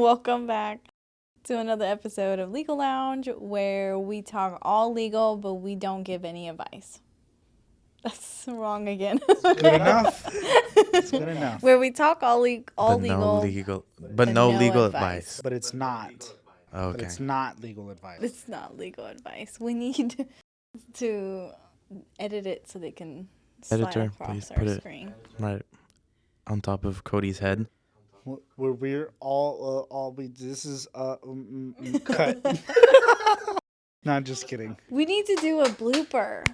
Welcome back to another episode of Legal Lounge, where we talk all legal, but we don't give any advice. That's wrong again. Good enough. It's good enough. Where we talk all But legal, no legal advice. But it's not. Okay. But it's not legal advice. It's not legal advice. We need to edit it so they can slide Editor, across please our put it screen. right on top of Cody's head. We're all we. This is cut. Not just kidding. We need to do a blooper.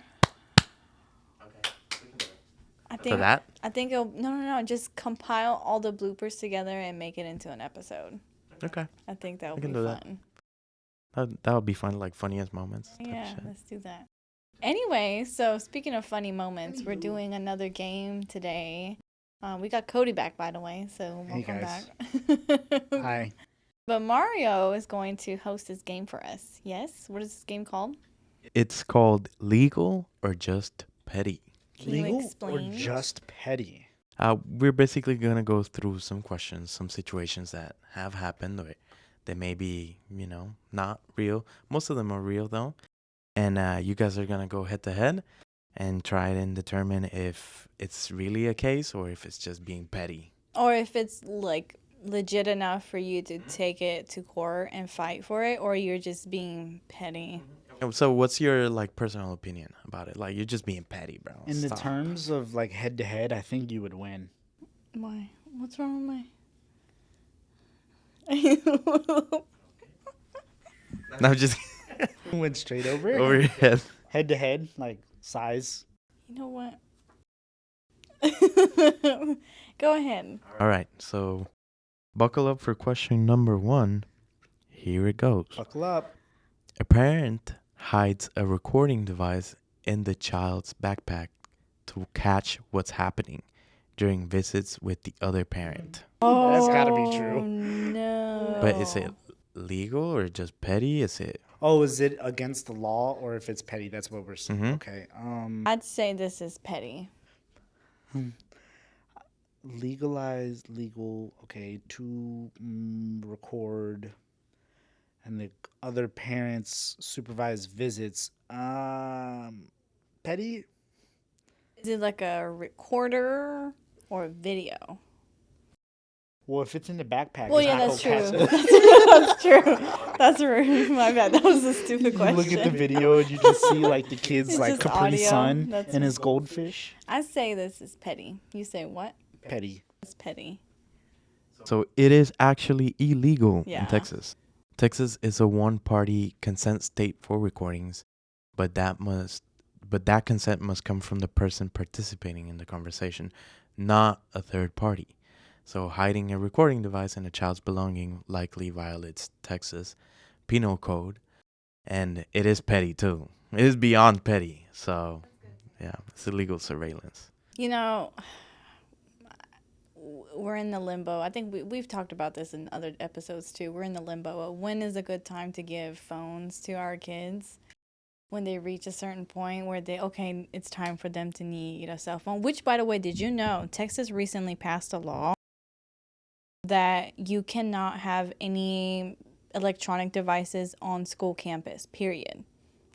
I think For that? I think it'll no. Just compile all the bloopers together and make it into an episode. Okay. I think that would can be do that. fun. That would be fun, like funniest moments. type Yeah, shit. let's do that. Anyway, so speaking of funny moments, we're doing another game today. We got Cody back, by the way, so Hey, welcome guys. back. Hi. But Mario is going to host this game for us. Yes? What is this game called? It's called Legal or Just Petty. Can you Legal or explain? just petty? We're basically going to go through some questions, some situations that have happened or they may be, not real. Most of them are real, though. And you guys are going to go head to head and try and determine if it's really a case or if it's just being petty. Or if it's like legit enough for you to take it to court and fight for it, or you're just being petty. So what's your personal opinion about it? Like, you're just being petty, bro. In the Stop. terms of head to head, I think you would win. Why? What's wrong with my... No, just Went straight over it. over your head. Head to head, size. You know what? Go ahead. All right, so buckle up for question number 1. Here it goes. Buckle up. A parent hides a recording device in the child's backpack to catch what's happening during visits with the other parent. That's gotta be true. No. But is it legal or just petty? Is it? Oh, is it against the law or if it's petty? That's what we're saying. Mhm. Okay. I'd say this is petty. Legal, okay, to record and the other parents supervise visits. Petty? Is it like a recorder or a video? Well, if it's in the backpack, Well, it's yeah, not that's true. passive. That's true. That's rude. My bad. That was a stupid You question. look at the video and you just see the kids It's like just Capri audio. Sun That's and his goldfish. I say this is petty. You say what? Petty. It's petty. So it is actually illegal Yeah. in Texas. Texas is a one-party consent state for recordings, but that consent must come from the person participating in the conversation, not a third party. So hiding a recording device in a child's belonging likely violates Texas penal code, and it is petty too. It is beyond petty. So, yeah, it's illegal surveillance. We're in the limbo. I think we've talked about this in other episodes too. We're in the limbo of when is a good time to give phones to our kids when they reach a certain point where it's time for them to need a cell phone. Which, by the way, did you know Texas recently passed a law that you cannot have any electronic devices on school campus, period.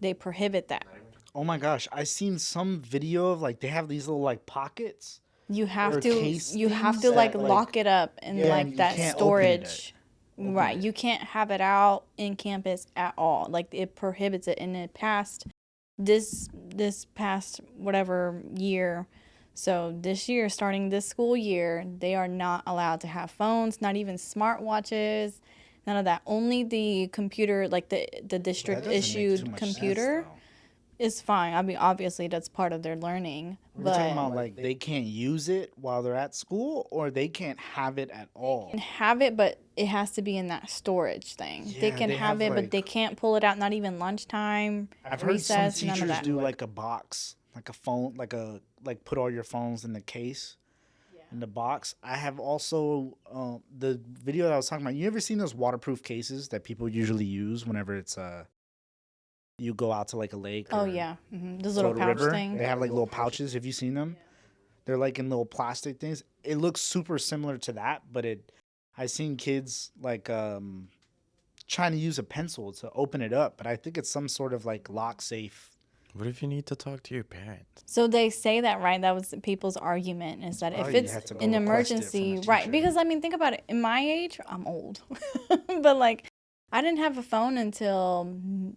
They prohibit that. Oh my gosh, I seen some video of they have these little pockets. You have Or to case things like that, lock it up in Yeah, and you that can't storage. open Right. it. You can't have it out in campus at all. It prohibits it, and it passed this past whatever year. So this year, starting this school year, they are not allowed to have phones, not even smartwatches, none of that. Only the computer, the district issued computer is fine. I mean, obviously that's part of their learning. We're talking about they can't use it while they're at school, or they can't have it at all. They can have it, but it has to be in that storage thing. They Yeah, can they have have, it, but they can't pull it out. Not even lunchtime, I've heard some recess, none of teachers that. do a box, a phone, put all your phones in the case, in the box. I have also the video that I was talking about. You ever seen those waterproof cases that people usually use whenever it's you go out to a lake? Oh or yeah, those little go to pouch river? thing. They have little pouches. Have you seen them? They're in little plastic things. It looks super similar to that, but I seen kids like trying to use a pencil to open it up, but I think it's some sort of like lock safe. What if you need to talk to your parents? So they say that, right? That was people's argument, is that if Probably you it's have to go an request it from emergency, a right? teacher. Because I mean, think about it. In my age, I'm old, but like, I didn't have a phone until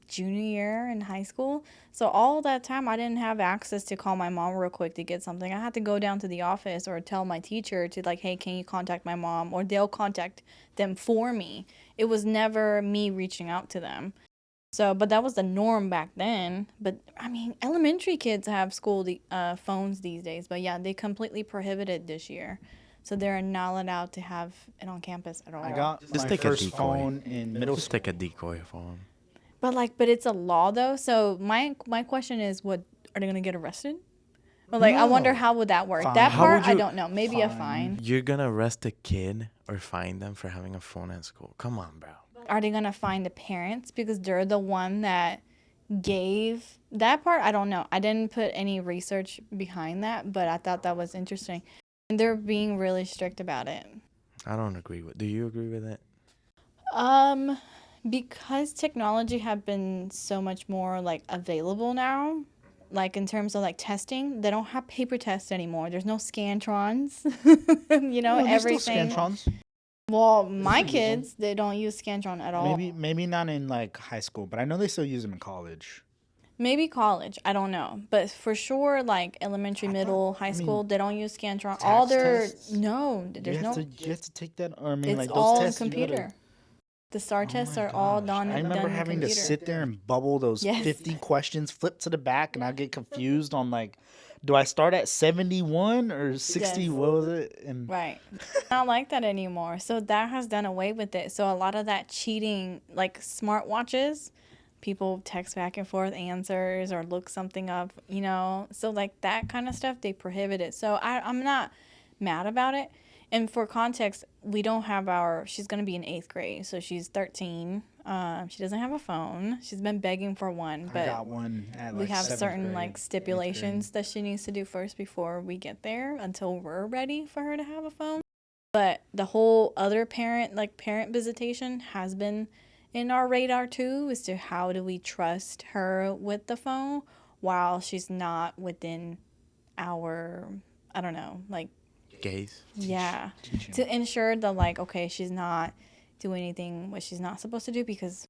junior year in high school. So all that time, I didn't have access to call my mom real quick to get something. I had to go down to the office or tell my teacher to like, hey, can you contact my mom? Or they'll contact them for me. It was never me reaching out to them. So, but that was the norm back then. But I mean, elementary kids have phones these days. But yeah, they completely prohibited this year. So they're not allowed to have it on campus at all. I got Just my take a first decoy. phone in middle Just school. take a decoy phone. But it's a law though. So my question is, what are they gonna get arrested? Or like, I wonder No. how would that work? Fine. That How part would I you- don't know. Maybe a Fine. fine. You're gonna arrest a kid or fine them for having a phone at school? Come on, bro. Are they gonna fine the parents because they're the one that gave that part? I don't know. I didn't put any research behind that, but I thought that was interesting. And they're being really strict about it. I don't agree with. Do you agree with it? Because technology have been so much more like available now, like in terms of like testing, they don't have paper tests anymore. There's no scantrons. No, there's still Everything. Scantrons. Well, my kids, they don't use scantron at all. Maybe not in like high school, but I know they still use them in college. Maybe college, I don't know, but for sure, like elementary, middle, high school, they don't use scantron. All tax their tests? no, there's no. You have to take that. Or I mean, It's like those all in tests. computer. The STAR tests Oh my are all gosh. done. I remember done in having to computer. sit there and bubble those Yes. 50 questions, flip to the back, and I get confused on like, do I start at 71 or 60? Yes. What was it? And Right. Not like that anymore. So that has done away with it. So a lot of that cheating, like smartwatches, people text back and forth answers or look something up, So like that kind of stuff, they prohibit it. So I'm not mad about it. And for context, we don't have she's going to be in 8th grade. So she's 13. She doesn't have a phone. She's been begging for one, I but got one at we like have 7th certain grade, like 8th stipulations grade. that she needs to do first before we get there until we're ready for her to have a phone. But the whole other parent visitation has been in our radar too, as to how do we trust her with the phone while she's not within our, I don't know, like, Gays. yeah, Teaching. to ensure that like, okay, she's not doing anything what she's not supposed to do, because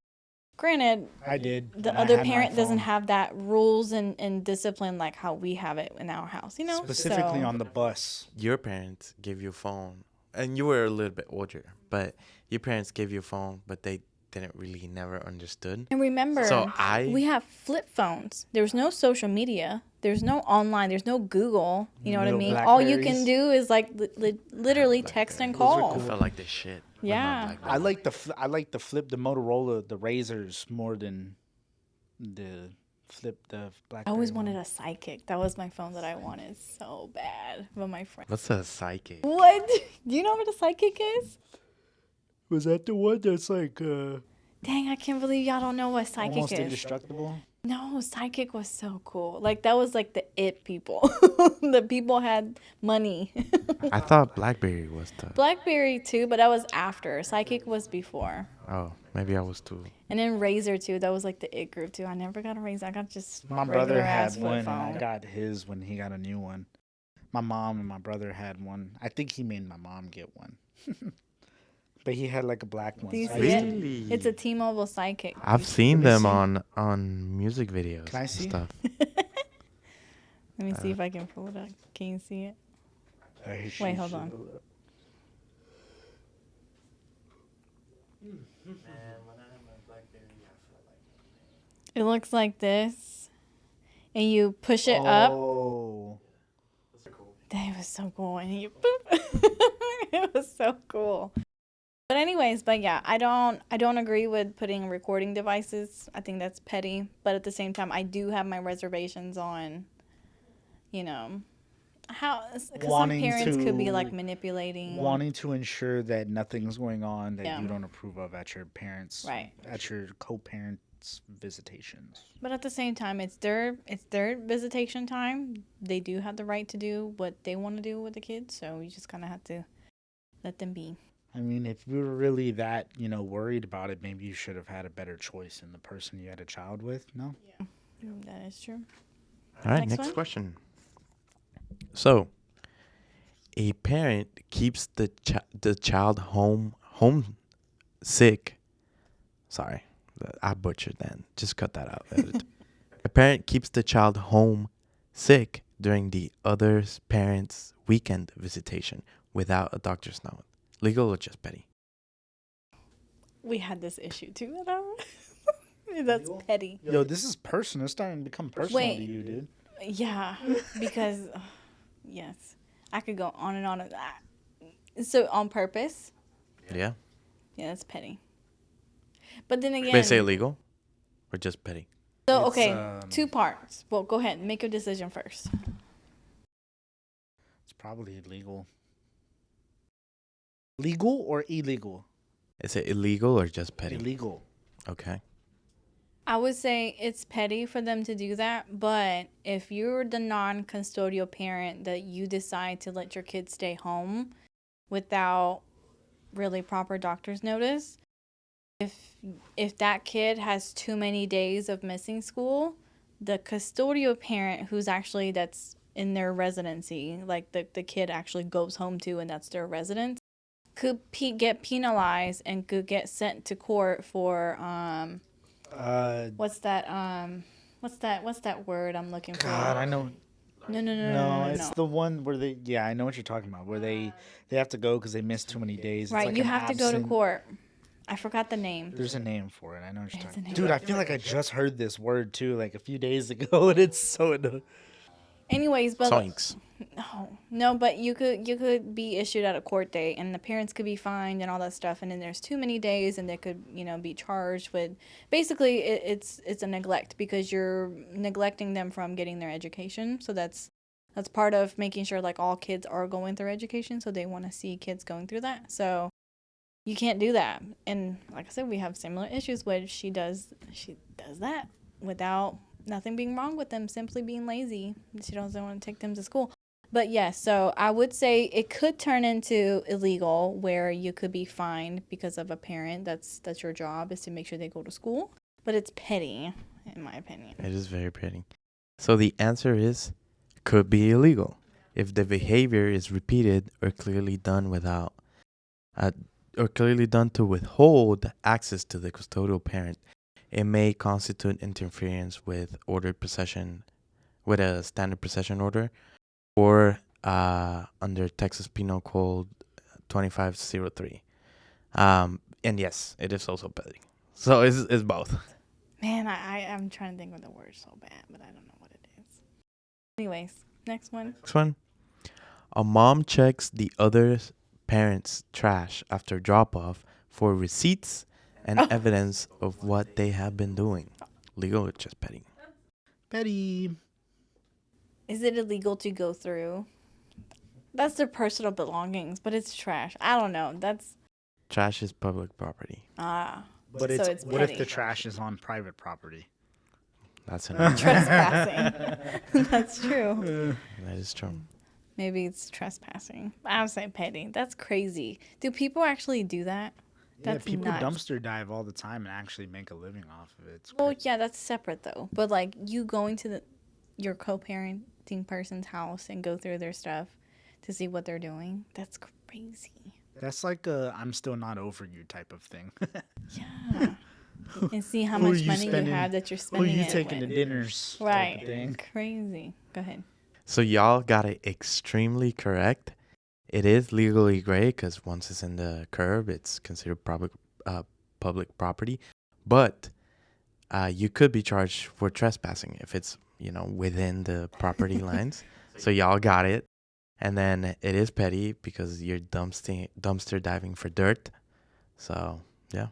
granted, I did. the and I other had my parent doesn't phone. have that rules and discipline like how we have it in our house, Specifically So- on the bus. Your parents gave you a phone, and you were a little bit older, but your parents gave you a phone, but they didn't really never understood. And remember, So we have flip phones. There's no social media. There's no online. There's no Google. You know what I Little mean? All you can Blackberries. do is like literally text and call. I felt like this shit. with my Yeah. BlackBerry. I like the flip the Motorola, the Razors more than the I BlackBerry. always wanted a Sidekick. That was my phone that I wanted so bad. But my friend. What's a psychic? What? Do you know what a Sidekick is? Was that the one that's like Dang, I can't believe y'all don't know what Sidekick almost is. indestructible? No, Sidekick was so cool. Like that was like the it people. The people had money. I thought BlackBerry was the. BlackBerry too, but that was after. Sidekick was before. Oh, maybe I was too. And then Razor too. That was like the it group too. I never got a Razor. I got just My brother regular had ass flip one, and phone. I got his when he got a new one. My mom and my brother had one. I think he made my mom get one. But he had like a black one. Do you so I see used it? to- Really? It's a T-Mobile Sidekick. I've seen me them see. on music videos. Can I and see? stuff. Let me see if I can pull it up. Can you see it? Wait, hold on. It looks like this. And you push it up. Oh. That was so cool. And you boop. It was so cool. But anyways, yeah, I don't agree with putting recording devices. I think that's petty. But at the same time, I do have my reservations on, how, because some Wanting parents could be to- like manipulating. Wanting to ensure that nothing's going on that Yeah. you don't approve of at your parents, Right. at your co-parents' visitations. But at the same time, it's their visitation time. They do have the right to do what they want to do with the kids. So you just kind of have to let them be. I mean, if you were really that, worried about it, maybe you should have had a better choice in the person you had a child with. No? That is true. All right, Next next one. question. So, a parent keeps the child home sick. Sorry, I butchered that. Just cut that out. A parent keeps the child home sick during the other parent's weekend visitation without a doctor's note. Legal or just petty? We had this issue too at our. That's petty. Yo, this is personal. It's starting to become personal Wait. to you, dude. Yeah, because yes, I could go on and on of that. So on purpose, Yeah. yeah, that's petty. But then again, They say illegal or just petty? so It's, okay, 2 parts. Well, go ahead, make your decision first. It's probably illegal. Legal or illegal? Is it illegal or just petty? Illegal. Okay. I would say it's petty for them to do that, but if you're the non-custodial parent that you decide to let your kids stay home without really proper doctor's notice, if that kid has too many days of missing school, the custodial parent who's actually that's in their residency, like the kid actually goes home to and that's their residence, could get penalized and could get sent to court for what's that word I'm looking for? God, I know. No, It's the one where they. Yeah, I know what you're talking about. Where they have to go because they missed too many days. It's right, like you an have to go to absent- court. I forgot the name. There's a name for it. I know what you're There's talking a name. Dude, I feel like I just heard this word too, like a few days ago, and it's so annoying. Anyways, but Zoinks. no, but you could be issued at a court date, and the parents could be fined and all that stuff, and then there's too many days, and they could be charged with. Basically, it's a neglect because you're neglecting them from getting their education. So that's part of making sure like all kids are going through education. So they want to see kids going through that. So you can't do that. And like I said, we have similar issues where she does that without nothing being wrong with them, simply being lazy. She doesn't want to take them to school. But yes, so I would say it could turn into illegal where you could be fined because of a parent. That's your job is to make sure they go to school. But it's petty, in my opinion. It is very petty. So the answer is could be illegal if the behavior is repeated or clearly done to withhold access to the custodial parent. It may constitute interference with ordered possession, with a standard possession order, or under Texas Penal Code 2503. And yes, it is also petty. So it's both. Man, I'm trying to think of the word so bad, but I don't know what it is. Anyways, next one. Next one. A mom checks the other parent's trash after drop-off for receipts and evidence of what they have been doing. Legal or just petty? Petty. Is it illegal to go through? That's their personal belongings, but it's trash. I don't know. That's Trash is public property. But so it's what if petty. the trash is on private property? That's enough. Trespassing. That's true. That is true. Maybe it's trespassing. I would say petty. That's crazy. Do people actually do that? That's People nuts. dumpster dive all the time and actually make a living off of it. It's Well, crazy. yeah, that's separate though. But like you going to your co-parenting person's house and go through their stuff to see what they're doing. That's crazy. That's like a I'm still not over you type of thing. Yeah. And see how Who are much you money spending- you have that you're Who are spending you it taking with. to dinners? Type Right. of thing. Crazy. Go ahead. So y'all got it extremely correct. It is legally gray because once it's in the curb, it's considered public property. But you could be charged for trespassing if it's within the property lines. So y'all got it. And then it is petty because you're dumpster diving for dirt. So yeah,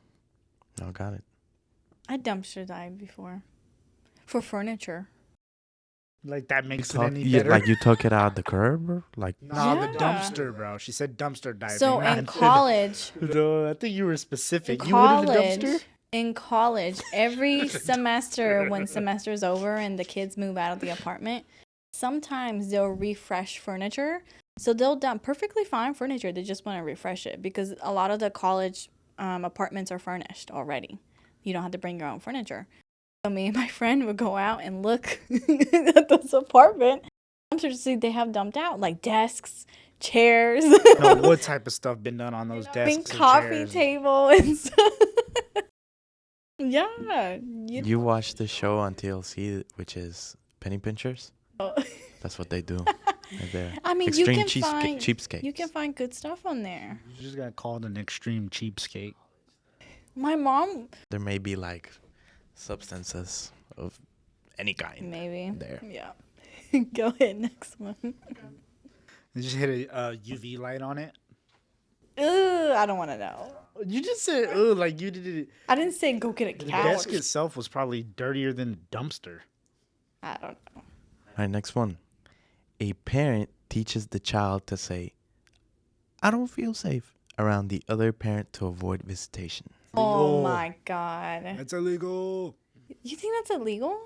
y'all got it. I dumpster dived before for furniture. Like that makes it any better. Like you took it out the curb, or like Nah, the Yeah. dumpster, bro. She said dumpster diving. So in not- college, No, I think you were specific. You went in the dumpster? in college, every semester when semester's over and the kids move out of the apartment, sometimes they'll refresh furniture. So they'll dump perfectly fine furniture. They just want to refresh it because a lot of the college apartments are furnished already. You don't have to bring your own furniture. So me and my friend would go out and look at this apartment. I'm sure to see they have dumped out like desks, chairs, No, what type of stuff been done on those desks and coffee chairs? table and stuff. Yeah. You watch the show on TLC, which is Penny Pinchers? That's what they do. Right there. I mean, Extreme you can find cheapskates. you can find good stuff on there. You just got called an extreme cheapskate. My mom There may be like substances of any kind maybe there. Yeah. Go ahead, next one. You just hit a UV light on it. Ugh, I don't want to know. You just said, "Oh, like you did it." I didn't say go get a The couch. desk itself was probably dirtier than the dumpster. I don't know. All right, next one. A parent teaches the child to say, "I don't feel safe," around the other parent to avoid visitation. Oh Illegal. my god. That's illegal. You think that's illegal?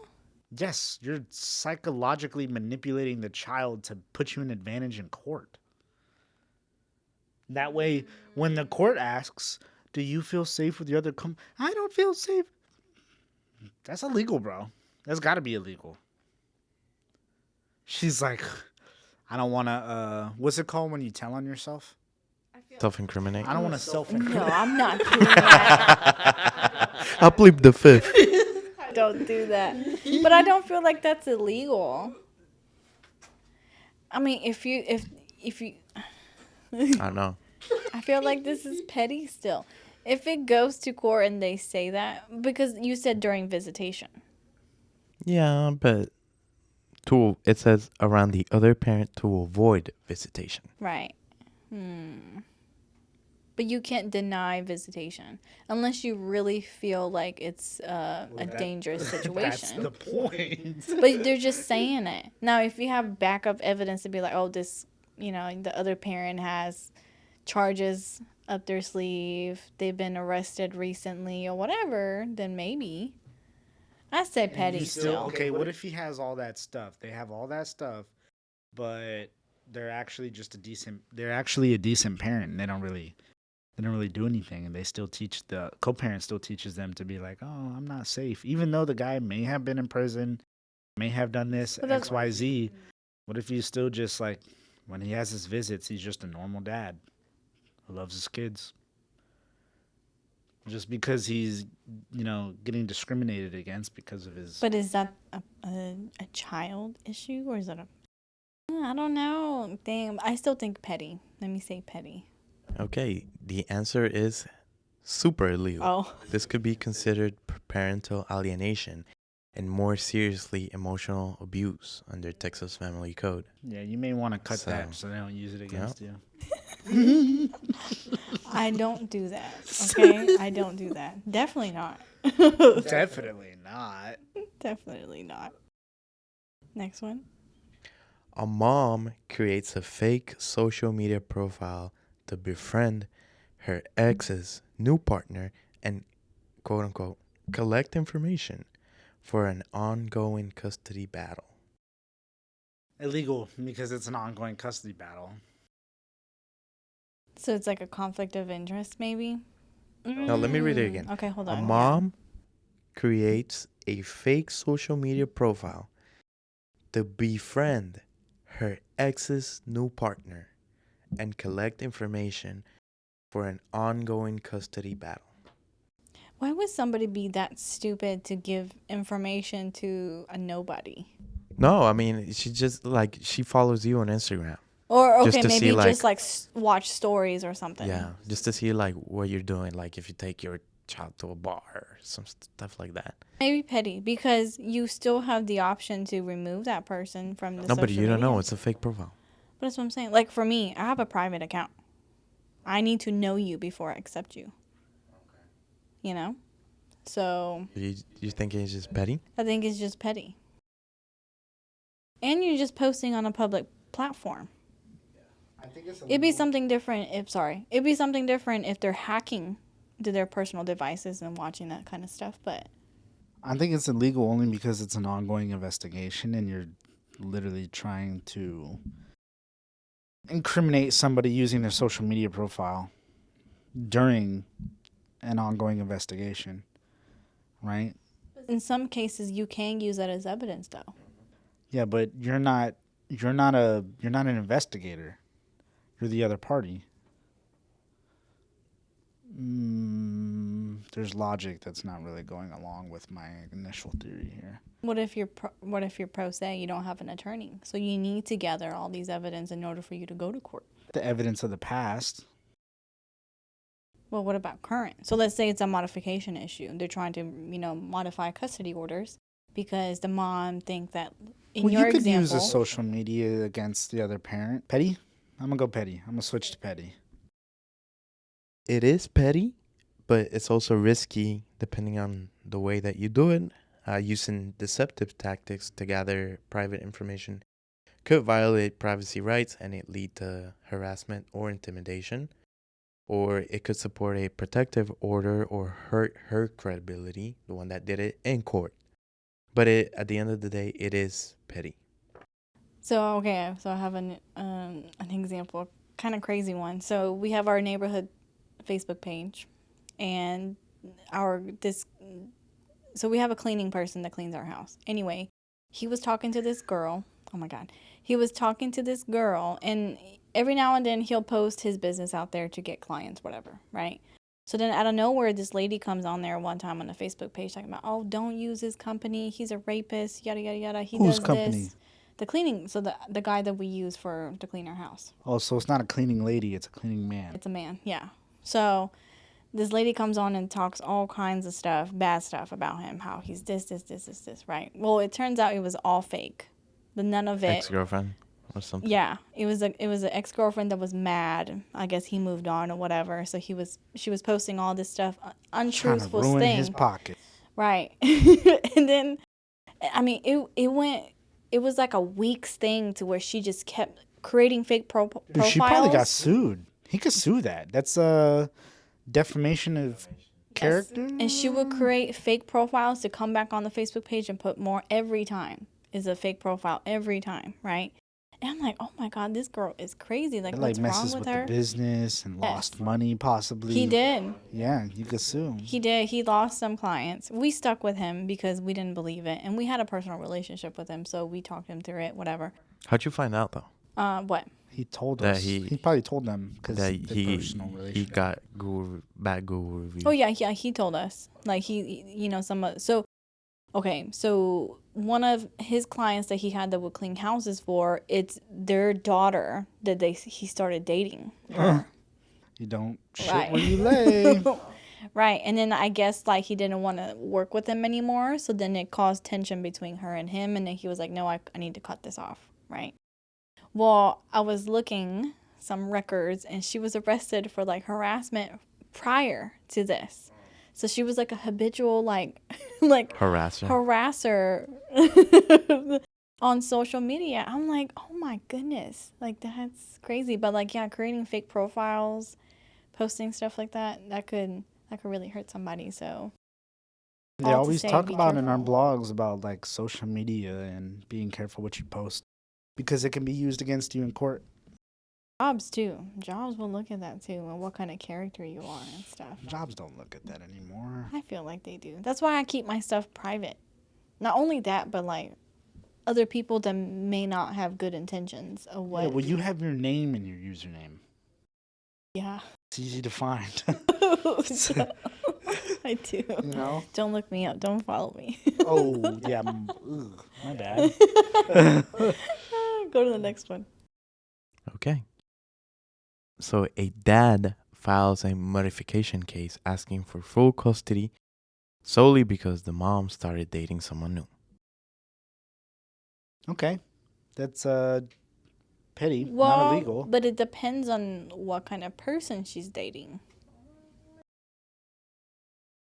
Yes, you're psychologically manipulating the child to put you in advantage in court. That way, when the court asks, "Do you feel safe with the other?" I don't feel safe. That's illegal, bro. That's got to be illegal. She's like, I don't want to. What's it called when you tell on yourself? Self-incriminate. I don't want to No, self-incriminate. I'm not doing that. I'll plead the fifth. Don't do that. But I don't feel like that's illegal. I mean, if you I don't know. I feel like this is petty still. If it goes to court and they say that, because you said during visitation. Yeah, but it says around the other parent to avoid visitation. Right. But you can't deny visitation unless you really feel like it's a dangerous That's situation. the point. But they're just saying it. Now, if you have backup evidence to be like, oh, this, the other parent has charges up their sleeve, they've been arrested recently or whatever, then maybe. I say petty You still. Okay, what if he has all that stuff? They have all that stuff, but they're actually a decent parent. And they don't really do anything, and they still teach the co-parent still teaches them to be like, oh, I'm not safe, even though the guy may have been in prison, may have done this But that's- XYZ. What if he's still just like, when he has his visits, he's just a normal dad who loves his kids? Just because he's, getting discriminated against because of his. But is that a child issue, or is that I don't know. Damn, I still think petty. Let me say petty. Okay, the answer is super illegal. Oh. This could be considered parental alienation and more seriously emotional abuse under Texas Family Code. Yeah, you may want to cut So, that so they don't use it against you. I don't do that. Okay? I don't do that. Definitely not. Definitely not. Definitely not. Next one. A mom creates a fake social media profile to befriend her ex's new partner and, quote unquote, collect information for an ongoing custody battle. Illegal because it's an ongoing custody battle. So it's like a conflict of interest, maybe? Now, let me read it again. Okay, hold A on. mom creates a fake social media profile to befriend her ex's new partner and collect information for an ongoing custody battle. Why would somebody be that stupid to give information to a nobody? No, I mean, she follows you on Instagram. Or, Just okay, to maybe see, just watch stories or something. Yeah, just to see like what you're doing, like if you take your child to a bar or some stuff like that. Maybe petty because you still have the option to remove that person from the No, but social you don't know. media. It's a fake profile. But that's what I'm saying. Like for me, I have a private account. I need to know you before I accept you. So You think it's just petty? I think it's just petty. And you're just posting on a public platform. It'd be something different if they're hacking to their personal devices and watching that kind of stuff, but I think it's illegal only because it's an ongoing investigation and you're literally trying to incriminate somebody using their social media profile during an ongoing investigation, right? In some cases, you can use that as evidence, though. Yeah, but you're not an investigator. You're the other party. There's logic that's not really going along with my initial theory here. What if you're pro se? You don't have an attorney, so you need to gather all these evidence in order for you to go to court. The evidence of the past. Well, what about current? So let's say it's a modification issue. They're trying to, modify custody orders because the mom think that in your you could example, use the social media against the other parent. Petty? I'm gonna go petty. I'm gonna switch to petty. It is petty, but it's also risky depending on the way that you do it. Using deceptive tactics to gather private information could violate privacy rights and it lead to harassment or intimidation. Or it could support a protective order or hurt her credibility, the one that did it, in court. But at the end of the day, it is petty. So I have an example, kind of crazy one. So we have our neighborhood Facebook page, and so we have a cleaning person that cleans our house. Anyway, he was talking to this girl. Oh my God. He was talking to this girl, and every now and then he'll post his business out there to get clients, whatever, right? So then out of nowhere, this lady comes on there one time on the Facebook page talking about, oh, don't use his company. He's a rapist, yada, yada, yada. Whose company? This. The cleaning, so the guy that we use to clean our house. Oh, so it's not a cleaning lady, it's a cleaning man. It's a man, yeah. So this lady comes on and talks all kinds of stuff, bad stuff about him, how he's this, right? Well, it turns out it was all fake. None of it. Ex-girlfriend or something. Yeah, it was an ex-girlfriend that was mad. I guess he moved on or whatever. So she was posting all this stuff, untruthful Trying to ruin thing. his pocket. Right. And then, I mean, it was like a week's thing to where she just kept creating fake profiles. Dude, she probably got sued. He could sue that. That's defamation of character. And she would create fake profiles to come back on the Facebook page and put more every time. Is a fake profile every time, right? And I'm like, oh my God, this girl is crazy. Like, what's wrong with her? The business and lost money, possibly. He did. Yeah, you could sue. He did. He lost some clients. We stuck with him because we didn't believe it, and we had a personal relationship with him, so we talked him through it. Whatever. How'd you find out though? What? He told that us. He probably told them because that personal relationship. he got bad Google reviews. Oh yeah, he told us. Like so one of his clients that he had that would clean houses for, it's their daughter that he started dating. You don't shit Right. where you lay. Right. And then I guess like he didn't want to work with him anymore. So then it caused tension between her and him. And then he was like, no, I need to cut this off. Right. Well, I was looking some records and she was arrested for like harassment prior to this. So she was like a habitual like harasser on social media. I'm like, oh my goodness, like that's crazy. But like, yeah, creating fake profiles, posting stuff like that could really hurt somebody. So they always talk about in our blogs about like social media and being careful what you post because it can be used against you in court. Jobs will look at that too, and what kind of character you are and stuff. Jobs don't look at that anymore. I feel like they do. That's why I keep my stuff private. Not only that, but like other people that may not have good intentions of what. Yeah, well, you have your name and your username. Yeah. It's easy to find. I do. You know? Don't look me up. Don't follow me. Oh, yeah. My bad. Go to the next one. Okay. So a dad files a modification case asking for full custody solely because the mom started dating someone new. Okay. That's petty, Well, not illegal. but it depends on what kind of person she's dating.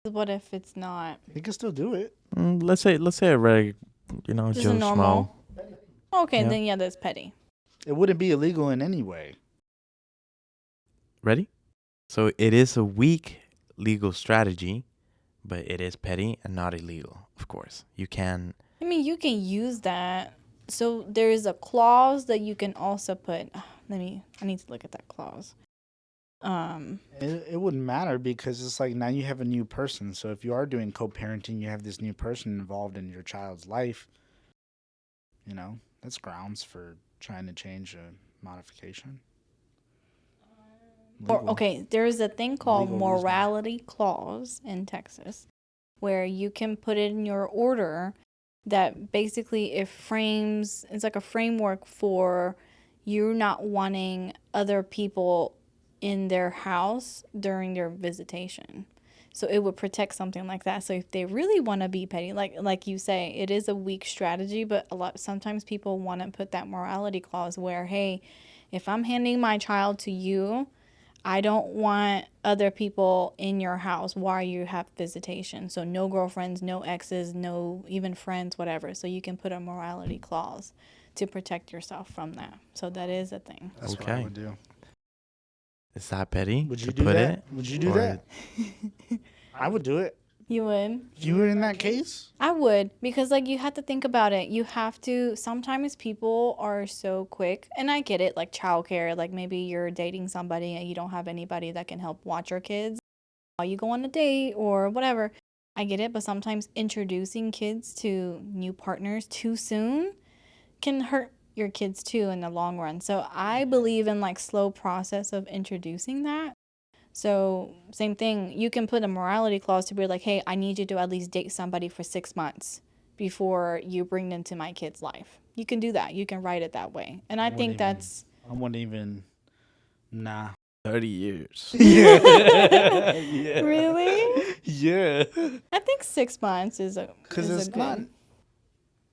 What if it's not? You can still do it. Let's say a regular, Just Joe a normal. Schmo. Okay, Yeah. then yeah, that's petty. It wouldn't be illegal in any way. Ready? So it is a weak legal strategy, but it is petty and not illegal, of course. You can... I mean, you can use that. So there is a clause that you can also put. I need to look at that clause. It wouldn't matter because it's like now you have a new person. So if you are doing co-parenting, you have this new person involved in your child's life. You know, that's grounds for trying to change a modification. Or, okay, there's a thing called Legal morality clause in Texas where you can put it in your order that basically it's like a framework for you not wanting other people in their house during their visitation. So it would protect something like that. So if they really want to be petty, like you say, it is a weak strategy, but sometimes people want to put that morality clause where, hey, if I'm handing my child to you, I don't want other people in your house while you have visitation. So no girlfriends, no exes, no even friends, whatever. So you can put a morality clause to protect yourself from that. So that is a thing. That's what I would do. Is that petty? Would you do that? Would you do that? I would do it. You would? If you were in that case? I would, because like you have to think about it. You have to, sometimes people are so quick, and I get it, like childcare, like maybe you're dating somebody and you don't have anybody that can help watch your kids while you go on a date or whatever. I get it, but sometimes introducing kids to new partners too soon can hurt your kids too in the long run. So I believe in like slow process of introducing that. So same thing, you can put a morality clause to be like, hey, I need you to at least date somebody for 6 months before you bring them to my kid's life. You can do that. You can write it that way. And I think that's... I wouldn't even... Nah. 30 years. Yeah. Yeah. Really? Yeah. I think 6 months is a... Because it's not...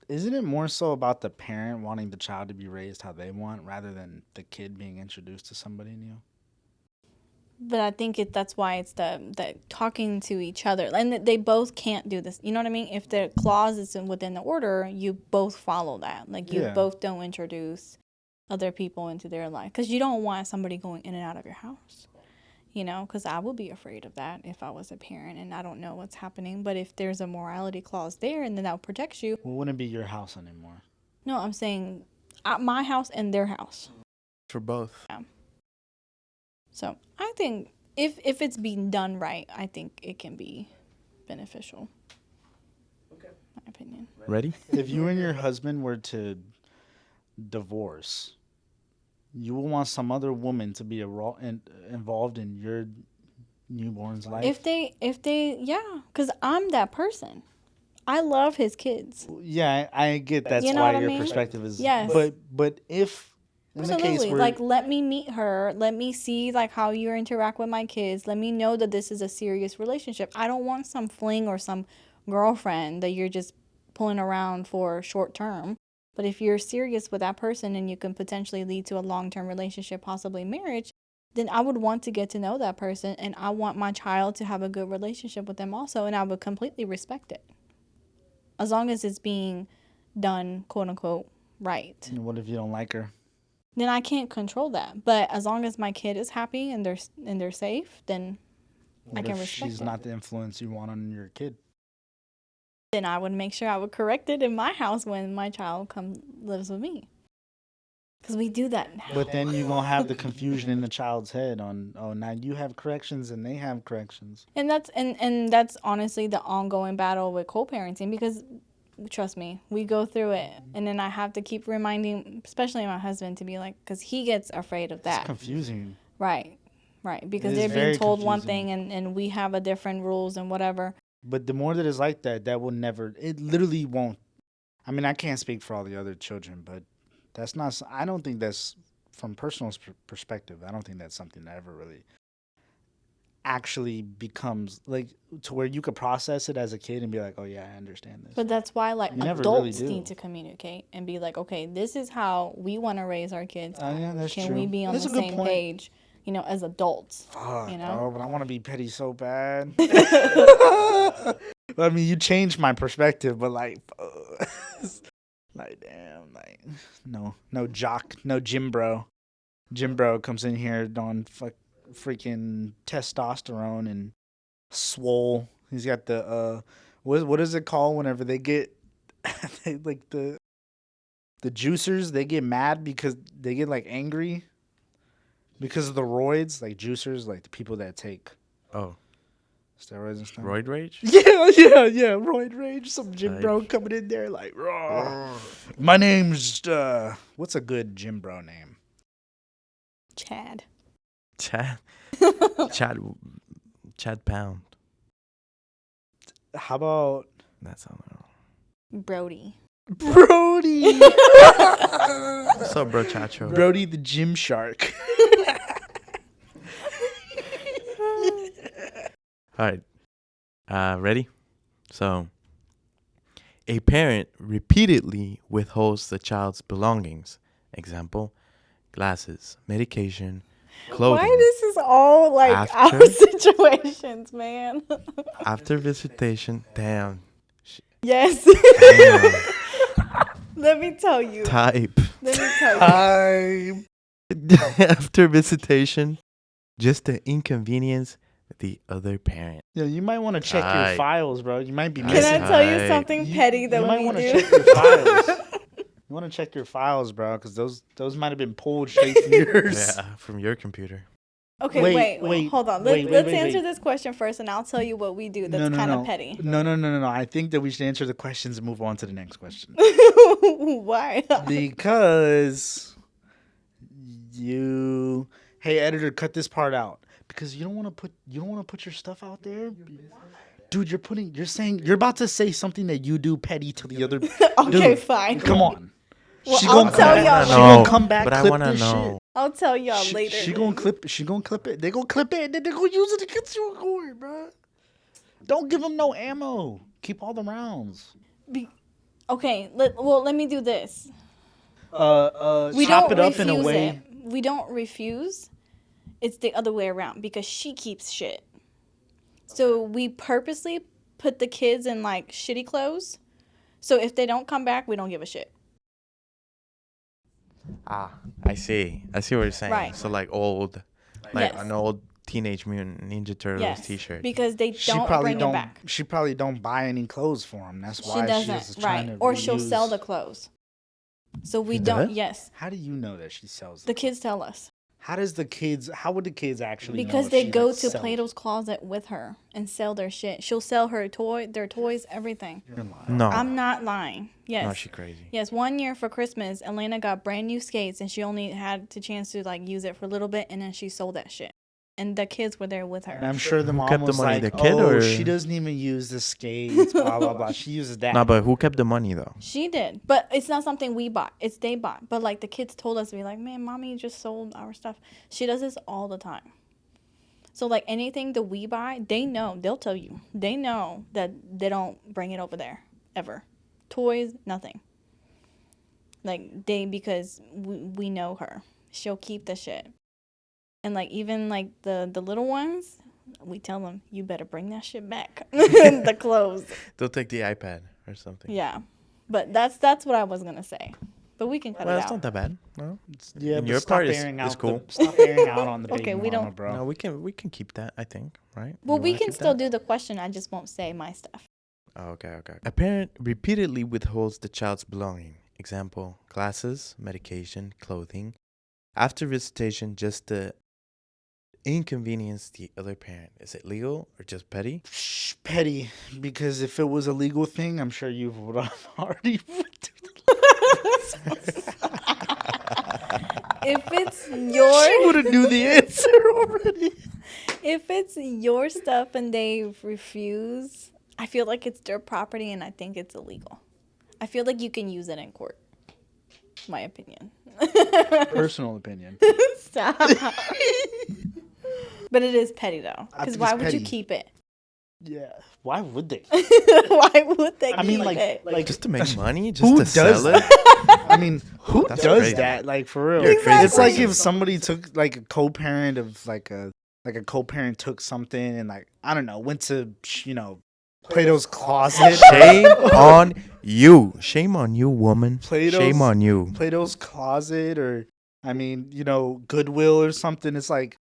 Isn't it more so about the parent wanting the child to be raised how they want rather than the kid being introduced to somebody new? But I think that's why it's the talking to each other. And they both can't do this. You know what I mean? If the clause is within the order, you both follow that. Like, you both don't introduce other people into their life. Because you don't want somebody going in and out of your house. You know? Because I would be afraid of that if I was a parent and I don't know what's happening. But if there's a morality clause there, and then that protects you. Well, it wouldn't be your house anymore. No, I'm saying my house and their house. For both. Yeah. So I think if it's being done right, I think it can be beneficial. Okay. My opinion. Ready? If you and your husband were to divorce, you will want some other woman to be involved in your newborn's life? If they, yeah, because I'm that person. I love his kids. Yeah, I get that's you know why what I your mean? perspective is. Yes. But if in the case Absolutely. where Like, let me meet her. Let me see like how you interact with my kids. Let me know that this is a serious relationship. I don't want some fling or some girlfriend that you're just pulling around for short term. But if you're serious with that person and you can potentially lead to a long-term relationship, possibly marriage, then I would want to get to know that person, and I want my child to have a good relationship with them also, and I would completely respect it. As long as it's being done, quote unquote, right. And what if you don't like her? Then I can't control that. But as long as my kid is happy and they're safe, then I can respect she's it. not the influence you want on your kid? Then I would make sure I would correct it in my house when my child lives with me. Because we do that now. But then you're going to have the confusion in the child's head on, oh, now you have corrections and they have corrections. And that's honestly the ongoing battle with co-parenting, because trust me, we go through it. And then I have to keep reminding, especially my husband, to be like, because he gets afraid of that. It's confusing. Right. Because It they're is being very told one confusing. thing and we have a different rules and whatever. But the more that it's like that, that will never, it literally won't. I mean, I can't speak for all the other children, but that's not, I don't think that's, from personal perspective, I don't think that's something that ever really actually becomes, like, to where you could process it as a kid and be like, oh yeah, I understand this. But that's why, like, You never adults really do. need to communicate and be like, okay, this is how we want to raise our kids. Yeah, that's Can true. we be on That's the a good same point. page, as adults? Fuck, you know? bro, but I want to be petty so bad. I mean, you changed my perspective, but like, like, damn, like, no jock, no gym bro. Gym bro comes in here on freaking testosterone and swole. He's got the what is it called whenever they get like the juicers? They get mad because they get like angry. Because of the roids, like juicers, like the people that take Oh, steroids and stuff. roid rage? Yeah. Roid rage. Some gym bro coming in there like, raw. My name's what's a good gym bro name? Chad. Chad. Chad Pound. How about That's all. Brody. Brody? What's up, bro, Chacho? Brody the gym shark. All right. Ready? So, a parent repeatedly withholds the child's belongings. Example, glasses, medication, clothing. Why this is all like After- our situations, man? After visitation, damn. Yes. Damn. Let me tell you. Type. Let me tell you. After visitation, just to inconvenience the other parent. Yeah, you might want to check your Tight. files, bro. You might be Can missing. I tell you Tight. something petty that you might we want to do? check your files. You want to check your files, bro, because those might have been pulled straight from yours. Yeah, from your computer. Okay, Wait, hold on. wait, Let's wait, answer wait. this question first, and I'll tell you what we do that's kind of petty. No. I think that we should answer the questions and move on to the next question. Why? Because hey editor, cut this part out. Because you don't want to put your stuff out there. Dude, you're about to say something that you do petty to the other. Okay, Dude, fine. Come on. Well, She I'll gonna tell come y'all back- She later. gonna come back, but I clip want to this know. I'll tell y'all shit. later. She gonna clip it. They gonna clip it, and then they gonna use it against you in court, bro. Don't give them no ammo. Keep all the rounds. Okay, let me do this. We We chop don't it up in a refuse way. it. We don't refuse. It's the other way around because she keeps shit. So we purposely put the kids in like shitty clothes. So if they don't come back, we don't give a shit. I see what you're saying. Right. So like Yes. an old Teenage Mutant Ninja Turtles Yes, T-shirt. because they She don't probably bring don't. it back. She probably don't buy any clothes for him. That's She why she's doesn't, trying right? to. Or she'll sell reuse- the clothes. So we She don't. does? Yes, How do you know that she sells? the kids tell us How would the kids actually? know because if they she, go like, to sells? Plato's Closet with her and sell their shit. She'll sell their toys, everything. You're lying. No. I'm not lying. Yes. No, she crazy. Yes, 1 year for Christmas, Elena got brand new skates and she only had the chance to like use it for a little bit and then she sold that shit. And the kids were there with And her. I'm sure the Who mom kept the was money, like, the kid "Oh, or-" she doesn't even use the skates." Blah blah blah. She uses that. No, but who kept the money though? She did. But it's not something we bought. It's they bought. But like the kids told us to be like, "Man, mommy just sold our stuff." She does this all the time. So like anything that we buy, they know. They'll tell you. They know that they don't bring it over there ever. Toys, nothing. Like because we know her. She'll keep the shit. And like even like the little ones, we tell them you better bring that shit back. The clothes. They'll take the iPad or something. Yeah. But that's what I was gonna say. But we can cut Well, it that's out. not that bad. No, Yeah, And but your stop part is- airing is out cool. Stop airing out on the baby Okay, we mama, don't- bro. no, we can keep that. I think, right? Well, You we wanna can keep still that? do the question. I just won't say my stuff. Oh, okay. A parent repeatedly withholds the child's belonging. Example: glasses, medication, clothing. After visitation, just to inconvenience the other parent. Is it legal or just petty? Shh, petty, because if it was a legal thing, I'm sure you would have already. If it's She your would have knew the answer already. if it's your stuff and they refuse, I feel like it's their property and I think it's illegal. I feel like you can use it in court. My opinion. Personal opinion. Stop. But it is petty though. I Because think why it's would you petty. keep it? Yeah. Why would they? Why would they I mean, keep it? like Just to make money? Just who to does sell it? I mean, who That's does crazy. that? Like for real, You're a crazy it's like person. if somebody took like a co-parent of like a co-parent took something and like I don't know went to Plato's closet. Shame on you. Shame on you, woman. Plato's- Shame on you. Plato's closet or I mean Goodwill or something. It's like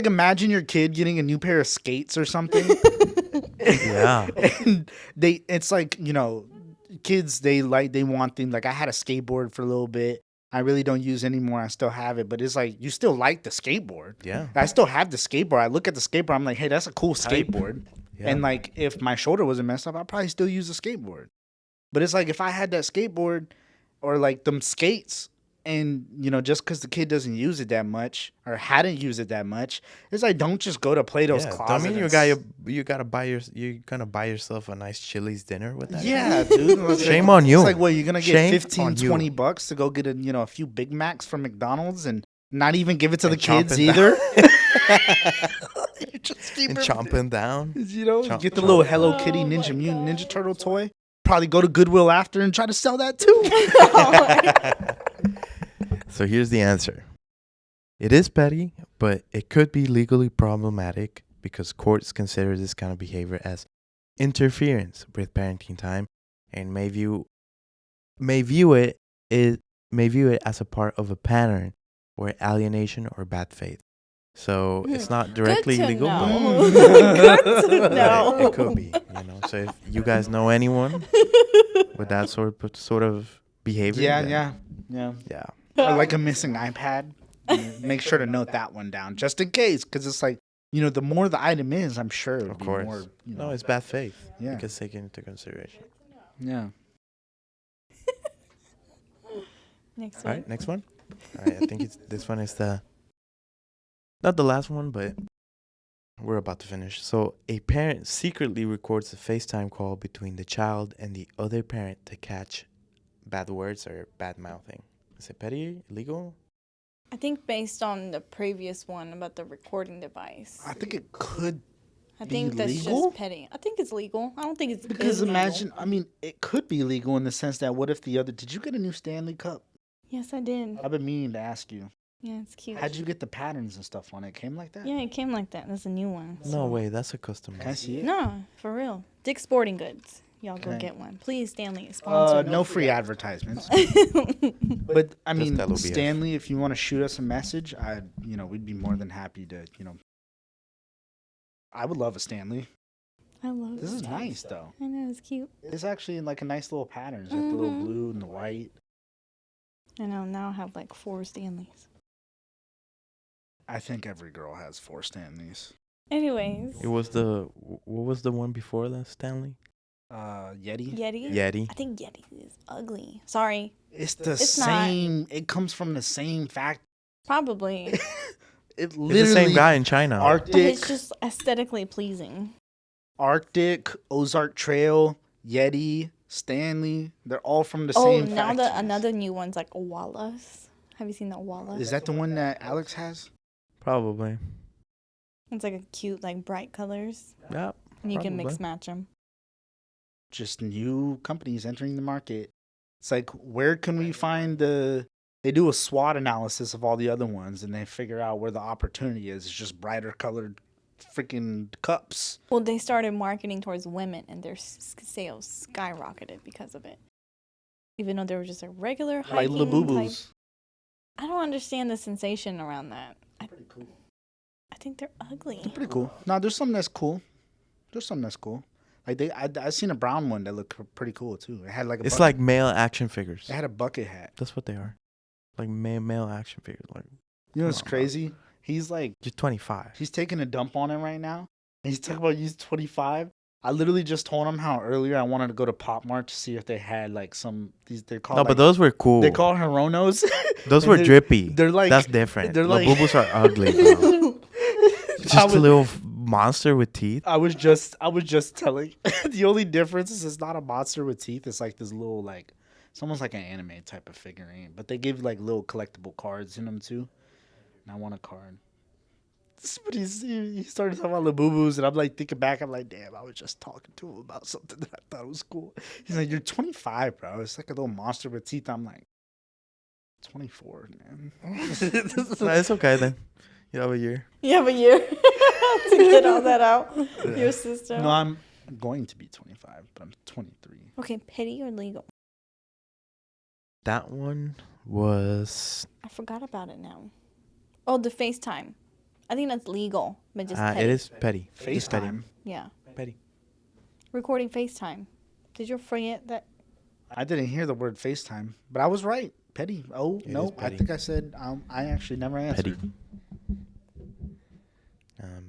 imagine your kid getting a new pair of skates or something. Yeah. And it's like kids they want things like I had a skateboard for a little bit I really don't use anymore. I still have it, but it's like you still like the skateboard. Yeah. I still have the skateboard. I look at the skateboard. I'm like, hey, that's a cool skateboard. Yeah. And like, if my shoulder wasn't messed up, I'd probably still use the skateboard. But it's like if I had that skateboard or like them skates, and just because the kid doesn't use it that much or hadn't used it that much, it's like don't just go to Plato's Closet. I mean, you gonna buy yourself a nice Chili's dinner with that. Yeah, dude. Shame on you. It's like, what, you're gonna get Shame 15, on you. $20 to go get a few Big Macs from McDonald's and not even give it to the chomp kids it either. You just keep And it- chomping down. Get the little Hello Kitty Ninja Mutant Ninja Turtle toy. Probably go to Goodwill after and try to sell that too. So here's the answer. It is petty, but it could be legally problematic because courts consider this kind of behavior as interference with parenting time and may view it as a part of a pattern or alienation or bad faith. So it's not directly Good to legal. know. but Good to know. It could be, So if you guys know anyone with that sort of behavior, Yeah. yeah. Or like a missing iPad. Make sure to note that one down just in case, because it's like, the more the item is, I'm sure it'll Of be course. more. No, it's bad faith. Yeah. Because taken into consideration. Yeah. Next All one. right, next one. All right, I think this one is not the last one, but we're about to finish. So a parent secretly records a FaceTime call between the child and the other parent to catch bad words or bad mouthing. Is it petty, illegal? I think based on the previous one about the recording device, I think it could I be think that's legal? just petty. I think it's legal. I don't think it's because illegal. imagine. I mean, it could be legal in the sense that what if the other? Did you get a new Stanley Cup? Yes, I did. I've been meaning to ask you. Yeah, it's cute. How'd you get the patterns and stuff on it? Came like that? Yeah, it came like that. That's a new one. No way, that's a custom. Can I see it? No, for real. Dick's Sporting Goods. Y'all go Okay. get one. Please, Stanley, sponsor. No free advertisements. But I mean, LOBF. Stanley, if you want to shoot us a message, we'd be more than happy to, I would love a Stanley. I love This is it. nice though. I know, it's cute. It's actually like a nice little pattern. It's like the little blue and the white. I know, now I have like 4 Stanleys. I think every girl has 4 Stanleys. Anyways. What was the one before that, Stanley? Yeti. Yeti? Yeti. I think Yeti is ugly. Sorry. It's the It's not. same. It comes from the same fact. Probably. It It's literally the same guy in China. But Arctic, it's just aesthetically pleasing. Ozark Trail, Yeti, Stanley. They're all from the Oh, same now factories. another new one's like a Wallace. Have you seen that Wallace? Is that the one that Alex has? Probably. It's like a cute, like bright colors. Yeah. And you can Probably. mix match them. Just new companies entering the market. It's like, where can we find they do a SWOT analysis of all the other ones and they figure out where the opportunity is. It's just brighter colored freaking cups. Well, they started marketing towards women and their sales skyrocketed because of it. Even though they were just a regular Like hiking type. Labubu's. I don't understand the sensation around that. Pretty cool. I think they're ugly. They're pretty cool. No, there's something that's cool. Like I seen a brown one that looked pretty cool too. It had like It's like male action figures. it had a bucket hat. That's what they are. Like male action figures. Like, You know what's Come on, bro. crazy? He's like you're 25. he's taking a dump on it right now. And he's talking about he's 25. I literally just told him how earlier I wanted to go to Pop Mart to see if they had like they're called No, but those were cool. they call Hironos. Those and were they're- drippy. They're like That's different. they're like- Labubus are ugly, bro. I Just was- a little monster with teeth. I was just telling. The only difference is it's not a monster with teeth. It's like this little like it's almost like an anime type of figurine, but they give like little collectible cards in them too. And I want a card. But he started talking about Labubus, and I'm like thinking back. I'm like, damn, I was just talking to him about something that I thought was cool. He's like, you're 25, bro. It's like a little monster with teeth. I'm like, 24, man. No, it's okay then. You have a year. You have a year to get all that out. Your system. No, I'm going to be 25, but I'm 23. Okay, petty or legal? That one was. I forgot about it now. Oh, the FaceTime. I think that's legal, but just petty. It is petty. Just petty. FaceTime. Yeah. Petty. Recording FaceTime. Did you forget that? I didn't hear the word FaceTime, but I was right. Petty. Oh, It no. is I petty. think I said I actually never answered. Petty.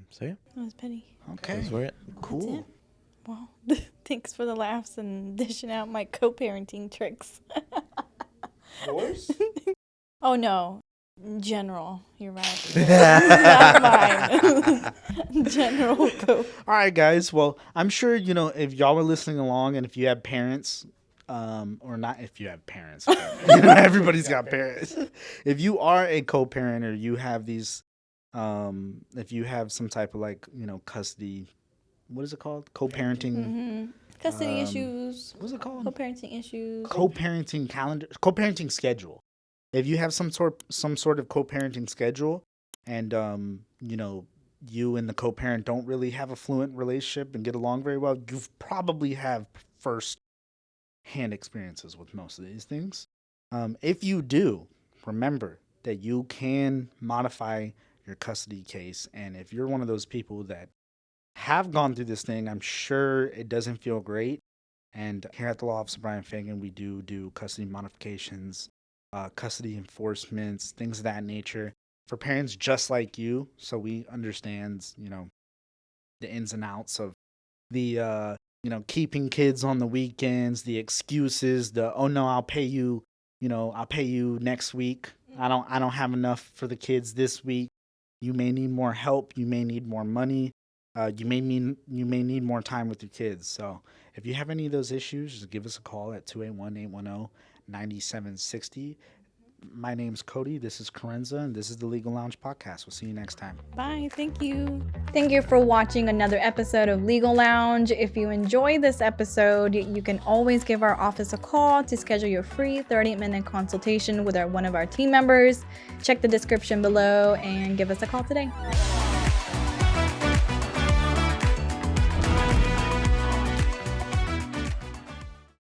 So yeah, That was petty. Okay. those were it. Cool. Well, thanks for the laughs and dishing out my co-parenting tricks. Yours? Oh, no. General. You're right. Not mine. General co. All right, guys. Well, I'm sure, if y'all were listening along and if you have parents, or not if you have parents, but, everybody's got parents. If you are a co-parent or you have these, if you have some type of custody, what is it called? Co-parenting. Mm-hmm. Custody issues. What's it called? Co-parenting issues. Co-parenting calendar, co-parenting schedule. If you have some sort of co-parenting schedule, and you and the co-parent don't really have a fluent relationship and get along very well, you probably have first-hand experiences with most of these things. If you do, remember that you can modify your custody case, and if you're one of those people that have gone through this thing, I'm sure it doesn't feel great. And here at the Law Office of Brian Fagan, we do custody modifications, custody enforcements, things of that nature for parents just like you. So we understand, the ins and outs of the, keeping kids on the weekends, the excuses, oh no, I'll pay you next week. I don't have enough for the kids this week. You may need more help. You may need more money. You may need more time with your kids. So if you have any of those issues, just give us a call at 281-810-9760. My name's Cody. This is Carenza, and this is the Legal Lounge Podcast. We'll see you next time. Bye. Thank you. Thank you for watching another episode of Legal Lounge. If you enjoyed this episode, you can always give our office a call to schedule your free 30-minute consultation with one of our team members. Check the description below and give us a call today.